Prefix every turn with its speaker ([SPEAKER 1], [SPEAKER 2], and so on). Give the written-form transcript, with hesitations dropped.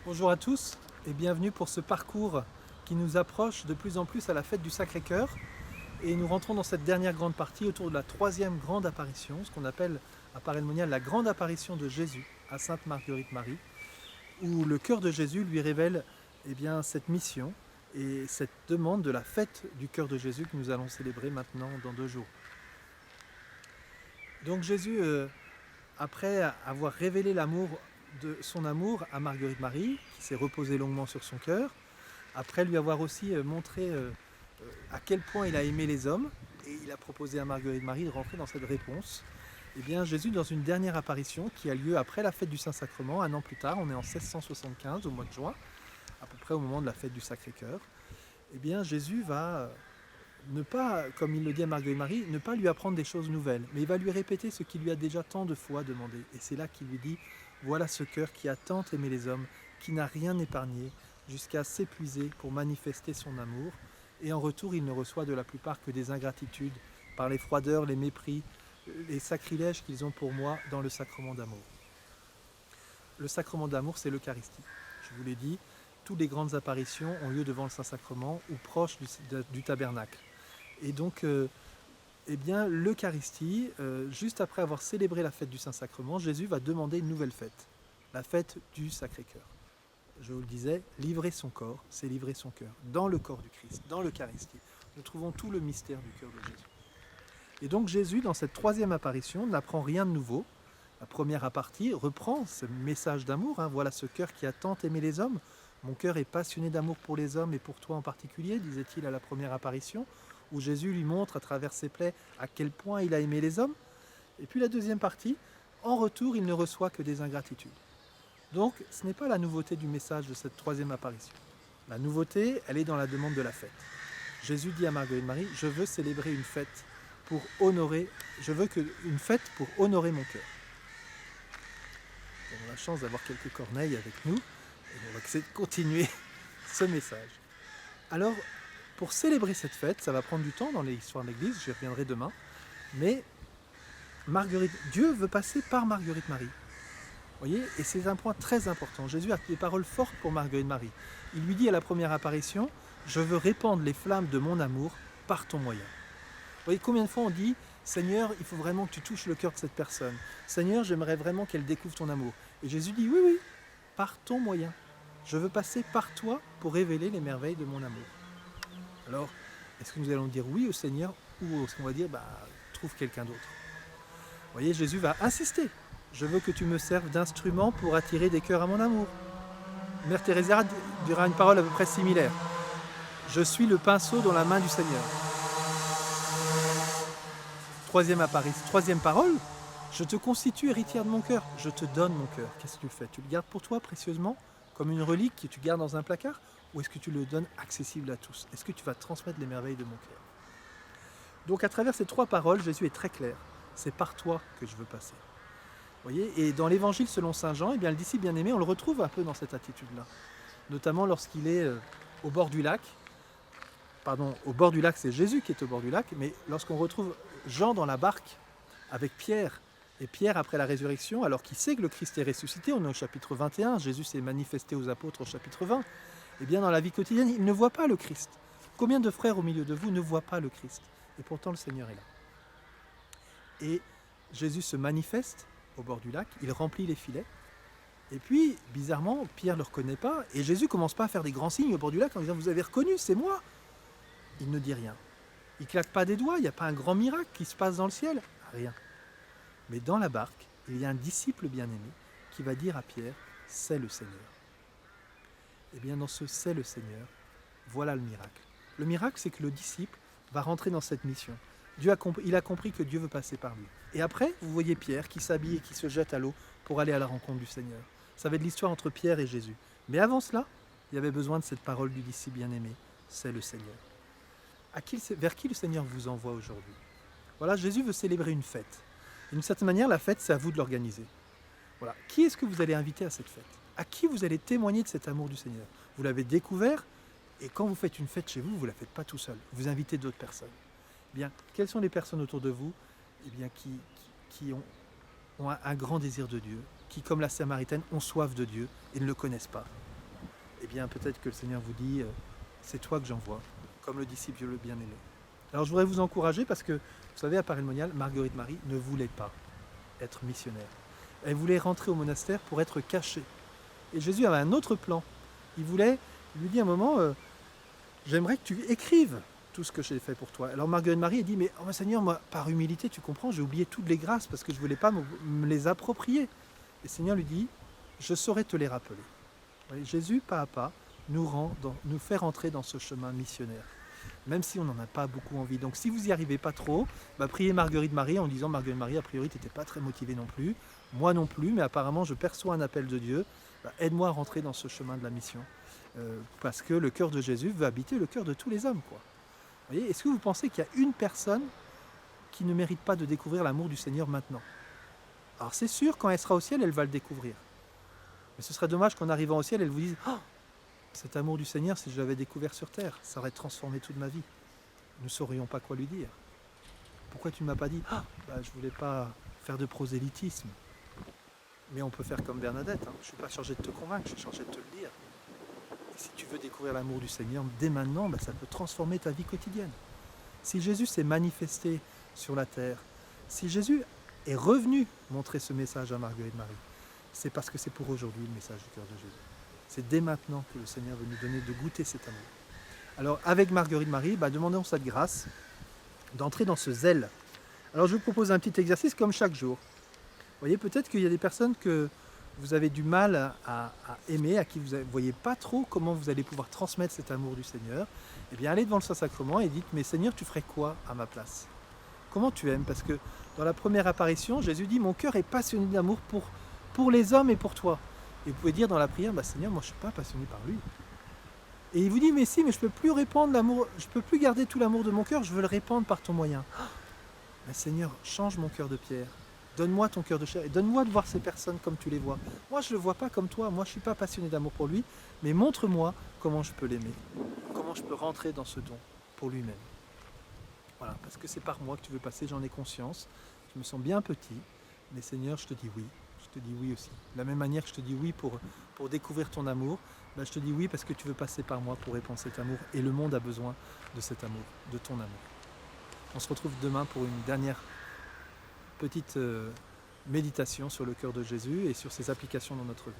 [SPEAKER 1] Bonjour à tous et bienvenue pour ce parcours qui nous approche de plus en plus à la fête du Sacré-Cœur. Et nous rentrons dans cette dernière grande partie autour de la troisième grande apparition, ce qu'on appelle à Paray-le-Monial la grande apparition de Jésus à Sainte Marguerite Marie, où le cœur de Jésus lui révèle cette mission et cette demande de la fête du cœur de Jésus que nous allons célébrer maintenant dans 2 jours. Donc Jésus, après avoir révélé son amour à Marguerite Marie, qui s'est reposé longuement sur son cœur, après lui avoir aussi montré à quel point il a aimé les hommes, et il a proposé à Marguerite Marie de rentrer dans cette réponse, et bien Jésus, dans une dernière apparition qui a lieu après la fête du Saint-Sacrement, 1 an plus tard, on est en 1675, au mois de juin, à peu près au moment de la fête du Sacré-Cœur, et bien Jésus va ne pas, comme il le dit à Marguerite Marie, ne pas lui apprendre des choses nouvelles, mais il va lui répéter ce qu'il lui a déjà tant de fois demandé. Et c'est là qu'il lui dit, voilà ce cœur qui a tant aimé les hommes, qui n'a rien épargné, jusqu'à s'épuiser pour manifester son amour. Et en retour, il ne reçoit de la plupart que des ingratitudes, par les froideurs, les mépris, les sacrilèges qu'ils ont pour moi dans le sacrement d'amour. Le sacrement d'amour, c'est l'Eucharistie. Je vous l'ai dit, toutes les grandes apparitions ont lieu devant le Saint-Sacrement ou proche du tabernacle. Et donc, l'Eucharistie, juste après avoir célébré la fête du Saint-Sacrement, Jésus va demander une nouvelle fête, la fête du Sacré-Cœur. Je vous le disais, livrer son corps, c'est livrer son cœur, dans le corps du Christ, dans l'Eucharistie. Nous trouvons tout le mystère du cœur de Jésus. Et donc Jésus, dans cette troisième apparition, n'apprend rien de nouveau. La première partie reprend ce message d'amour, voilà ce cœur qui a tant aimé les hommes. Mon cœur est passionné d'amour pour les hommes et pour toi en particulier, disait-il à la première apparition, où Jésus lui montre à travers ses plaies à quel point il a aimé les hommes. Et puis la deuxième partie, en retour, il ne reçoit que des ingratitudes. Donc ce n'est pas la nouveauté du message de cette troisième apparition. La nouveauté, elle est dans la demande de la fête. Jésus dit à Marguerite Marie, je veux célébrer une fête pour honorer, une fête pour honorer mon cœur. Nous avons la chance d'avoir quelques corneilles avec nous, et on va essayer de continuer ce message. Alors, pour célébrer cette fête, ça va prendre du temps dans l'histoire de l'Église, j'y reviendrai demain, mais Dieu veut passer par Marguerite Marie. Vous voyez, et c'est un point très important. Jésus a des paroles fortes pour Marguerite Marie. Il lui dit à la première apparition, je veux répandre les flammes de mon amour par ton moyen. Vous voyez combien de fois on dit, Seigneur, il faut vraiment que tu touches le cœur de cette personne. Seigneur, j'aimerais vraiment qu'elle découvre ton amour. Et Jésus dit, oui, par ton moyen. Je veux passer par toi pour révéler les merveilles de mon amour. Alors, est-ce que nous allons dire oui au Seigneur ou est-ce qu'on va dire, trouve quelqu'un d'autre? Vous voyez, Jésus va insister. Je veux que tu me serves d'instrument pour attirer des cœurs à mon amour. Mère Teresa dira une parole à peu près similaire. Je suis le pinceau dans la main du Seigneur. Troisième parole, je te constitue héritière de mon cœur. Je te donne mon cœur. Qu'est-ce que tu fais? Tu le gardes pour toi précieusement, comme une relique que tu gardes dans un placard? Ou est-ce que tu le donnes accessible à tous? Est-ce que tu vas transmettre les merveilles de mon cœur? Donc à travers ces 3 paroles, Jésus est très clair. C'est par toi que je veux passer. Vous voyez, et dans l'évangile selon saint Jean, le disciple bien-aimé, on le retrouve un peu dans cette attitude-là. Notamment lorsqu'il est au bord du lac. Pardon, au bord du lac, c'est Jésus qui est au bord du lac, mais lorsqu'on retrouve Jean dans la barque avec Pierre, et Pierre après la résurrection, alors qu'il sait que le Christ est ressuscité, on est au chapitre 21, Jésus s'est manifesté aux apôtres au chapitre 20, et bien dans la vie quotidienne, il ne voit pas le Christ. Combien de frères au milieu de vous ne voient pas le Christ? Et pourtant le Seigneur est là. Et Jésus se manifeste au bord du lac, il remplit les filets, et puis, bizarrement, Pierre ne le reconnaît pas, et Jésus commence pas à faire des grands signes au bord du lac en disant « Vous avez reconnu, c'est moi !» Il ne dit rien. Il ne claque pas des doigts, il n'y a pas un grand miracle qui se passe dans le ciel, rien. Mais dans la barque, il y a un disciple bien-aimé qui va dire à Pierre « C'est le Seigneur ». Et bien dans ce « C'est le Seigneur », voilà le miracle. Le miracle, c'est que le disciple va rentrer dans cette mission. Il a compris que Dieu veut passer par lui. Et après, vous voyez Pierre qui s'habille et qui se jette à l'eau pour aller à la rencontre du Seigneur. Ça va être l'histoire entre Pierre et Jésus. Mais avant cela, il y avait besoin de cette parole du disciple bien-aimé, c'est le Seigneur. Vers qui le Seigneur vous envoie aujourd'hui? Voilà, Jésus veut célébrer une fête. Et d'une certaine manière, la fête, c'est à vous de l'organiser. Voilà. Qui est-ce que vous allez inviter à cette fête? À qui vous allez témoigner de cet amour du Seigneur? Vous l'avez découvert, et quand vous faites une fête chez vous, vous ne la faites pas tout seul. Vous invitez d'autres personnes. Eh bien, quelles sont les personnes autour de vous qui ont un grand désir de Dieu, qui, comme la Samaritaine, ont soif de Dieu et ne le connaissent pas? bien peut-être que le Seigneur vous dit, c'est toi que j'envoie, comme le disciple le bien-aimé. Alors je voudrais vous encourager parce que, vous savez, à Paray-le-Monial, Marguerite Marie ne voulait pas être missionnaire. Elle voulait rentrer au monastère pour être cachée. Et Jésus avait un autre plan. Il lui dit à un moment, j'aimerais que tu écrives tout ce que j'ai fait pour toi. Alors Marguerite Marie a dit, mais oh, Seigneur, moi, par humilité, tu comprends, j'ai oublié toutes les grâces parce que je ne voulais pas me les approprier. Et le Seigneur lui dit, je saurai te les rappeler. Voyez, Jésus, pas à pas, nous fait rentrer dans ce chemin missionnaire, même si on n'en a pas beaucoup envie. Donc si vous n'y arrivez pas trop, priez Marguerite Marie en disant, Marguerite Marie, a priori, tu n'étais pas très motivée non plus, moi non plus, mais apparemment je perçois un appel de Dieu, aide-moi à rentrer dans ce chemin de la mission. Parce que le cœur de Jésus veut habiter le cœur de tous les hommes, quoi. Vous voyez, est-ce que vous pensez qu'il y a une personne qui ne mérite pas de découvrir l'amour du Seigneur maintenant? Alors c'est sûr, quand elle sera au ciel, elle va le découvrir. Mais ce serait dommage qu'en arrivant au ciel, elle vous dise « Oh, cet amour du Seigneur, si je l'avais découvert sur terre, ça aurait transformé toute ma vie. » Nous ne saurions pas quoi lui dire. Pourquoi tu ne m'as pas dit « Ah, je ne voulais pas faire de prosélytisme. » Mais on peut faire comme Bernadette. Je ne suis pas chargé de te convaincre, je suis chargé de te le dire. Et si tu veux découvrir l'amour du Seigneur, dès maintenant, ça peut transformer ta vie quotidienne. Si Jésus s'est manifesté sur la terre, si Jésus est revenu montrer ce message à Marguerite Marie, c'est parce que c'est pour aujourd'hui le message du cœur de Jésus. C'est dès maintenant que le Seigneur veut nous donner de goûter cet amour. Alors avec Marguerite Marie, demandons cette grâce d'entrer dans ce zèle. Alors je vous propose un petit exercice comme chaque jour. Vous voyez, peut-être qu'il y a des personnes que vous avez du mal à aimer, à qui vous ne voyez pas trop comment vous allez pouvoir transmettre cet amour du Seigneur. Eh bien, allez devant le Saint-Sacrement et dites, mais Seigneur, tu ferais quoi à ma place? Comment tu aimes? Parce que dans la première apparition, Jésus dit, mon cœur est passionné d'amour pour les hommes et pour toi. Et vous pouvez dire dans la prière, Seigneur, moi je ne suis pas passionné par lui. Et il vous dit, mais si, mais je ne peux plus répandre l'amour, je ne peux plus garder tout l'amour de mon cœur, je veux le répandre par ton moyen. Seigneur, change mon cœur de pierre. Donne-moi ton cœur de chair et donne-moi de voir ces personnes comme tu les vois. Moi, je ne le vois pas comme toi. Moi, je ne suis pas passionné d'amour pour lui, mais montre-moi comment je peux l'aimer, comment je peux rentrer dans ce don pour lui-même. Voilà, parce que c'est par moi que tu veux passer, j'en ai conscience. Je me sens bien petit, mais Seigneur, je te dis oui. Je te dis oui aussi. De la même manière que je te dis oui pour découvrir ton amour, je te dis oui parce que tu veux passer par moi pour répandre cet amour. Et le monde a besoin de cet amour, de ton amour. On se retrouve demain pour une dernière petite méditation sur le cœur de Jésus et sur ses applications dans notre vie.